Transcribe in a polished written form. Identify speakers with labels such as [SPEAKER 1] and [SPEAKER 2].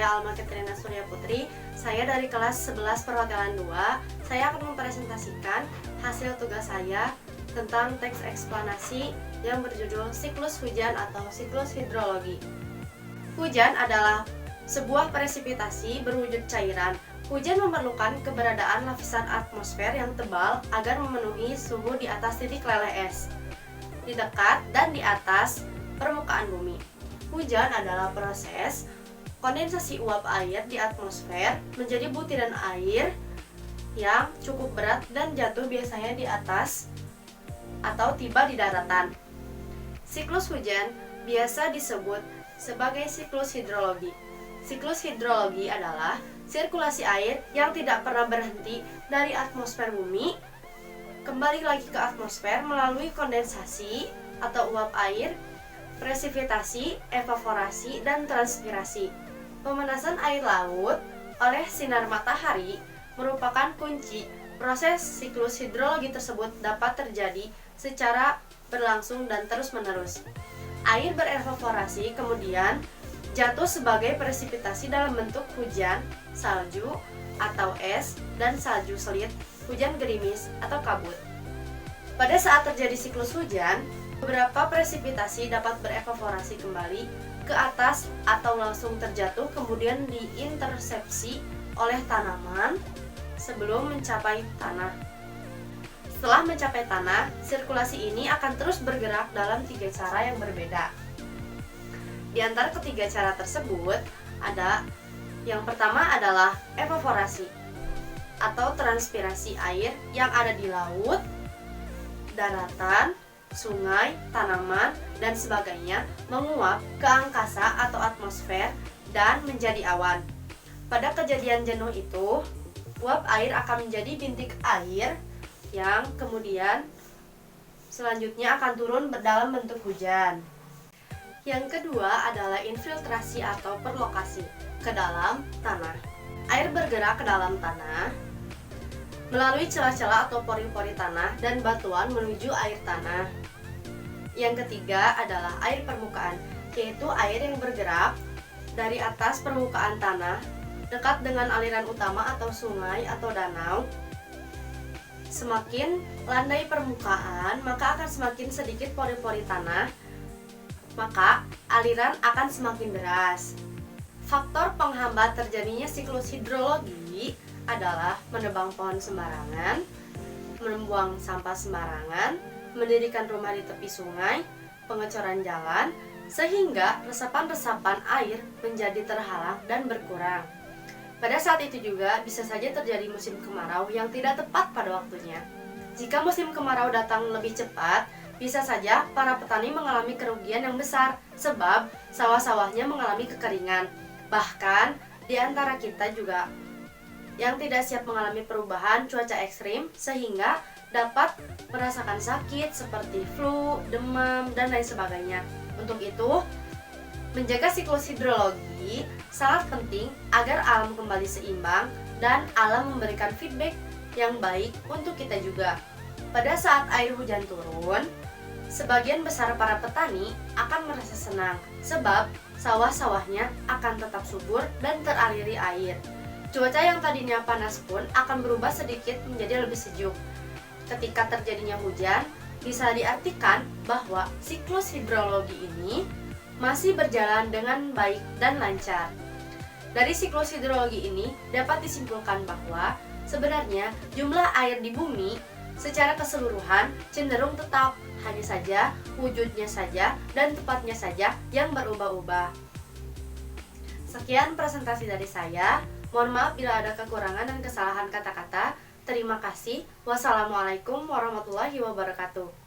[SPEAKER 1] saya Alma Katrina Surya Putri. Saya dari kelas 11 Perhotelan 2. Saya akan mempresentasikan hasil tugas saya tentang teks eksplanasi yang berjudul siklus hujan atau siklus hidrologi. Hujan adalah sebuah presipitasi berwujud cairan. Hujan memerlukan keberadaan lapisan atmosfer yang tebal agar memenuhi suhu di atas titik leleh es, di dekat dan di atas permukaan bumi. Hujan adalah proses kondensasi uap air di atmosfer menjadi butiran air yang cukup berat dan jatuh biasanya di atas atau tiba di daratan. Siklus hujan biasa disebut sebagai siklus hidrologi. Siklus hidrologi adalah sirkulasi air yang tidak pernah berhenti dari atmosfer bumi kembali lagi ke atmosfer melalui kondensasi atau uap air, presipitasi, evaporasi, dan transpirasi. Pemanasan air laut oleh sinar matahari merupakan kunci. Proses siklus hidrologi tersebut dapat terjadi secara berlangsung dan terus-menerus. Air berevaporasi kemudian jatuh sebagai presipitasi dalam bentuk hujan, salju atau es, dan salju selit, hujan gerimis atau kabut. Pada saat terjadi siklus hujan, beberapa presipitasi dapat berevaporasi kembali ke atas atau langsung terjatuh kemudian diintersepsi oleh tanaman sebelum mencapai tanah. Setelah mencapai tanah, sirkulasi ini akan terus bergerak dalam 3 cara yang berbeda. Di antara ketiga cara tersebut, yang pertama adalah evaporasi atau transpirasi air yang ada di laut, daratan, sungai, tanaman, dan sebagainya menguap ke angkasa atau atmosfer dan menjadi awan. Pada kejadian jenuh itu, uap air akan menjadi bintik air yang kemudian selanjutnya akan turun dalam bentuk hujan. Yang kedua adalah infiltrasi atau perlokasi ke dalam tanah. Air bergerak ke dalam tanah melalui celah-celah atau pori-pori tanah dan batuan menuju air tanah. Yang ketiga adalah air permukaan, yaitu air yang bergerak dari atas permukaan tanah dekat dengan aliran utama atau sungai atau danau. Semakin landai permukaan, maka akan semakin sedikit pori-pori tanah, maka aliran akan semakin deras. Faktor penghambat terjadinya siklus hidrologi adalah menebang pohon sembarangan, membuang sampah sembarangan, mendirikan rumah di tepi sungai, pengecoran jalan, sehingga resapan-resapan air menjadi terhalang dan berkurang. Pada saat itu juga bisa saja terjadi musim kemarau yang tidak tepat pada waktunya. Jika musim kemarau datang lebih cepat, bisa saja para petani mengalami kerugian yang besar sebab sawah-sawahnya mengalami kekeringan. Bahkan di antara kita juga yang tidak siap mengalami perubahan cuaca ekstrim sehingga dapat merasakan sakit seperti flu, demam, dan lain sebagainya. Untuk itu, menjaga siklus hidrologi sangat penting agar alam kembali seimbang dan alam memberikan feedback yang baik untuk kita juga. Pada saat air hujan turun, sebagian besar para petani akan merasa senang sebab sawah-sawahnya akan tetap subur dan teraliri air. Cuaca yang tadinya panas pun akan berubah sedikit menjadi lebih sejuk. Ketika terjadinya hujan, bisa diartikan bahwa siklus hidrologi ini masih berjalan dengan baik dan lancar. Dari siklus hidrologi ini dapat disimpulkan bahwa sebenarnya jumlah air di bumi secara keseluruhan cenderung tetap, hanya saja wujudnya saja dan tempatnya saja yang berubah-ubah. Sekian presentasi dari saya. Mohon maaf bila ada kekurangan dan kesalahan kata-kata. Terima kasih. Wassalamualaikum warahmatullahi wabarakatuh.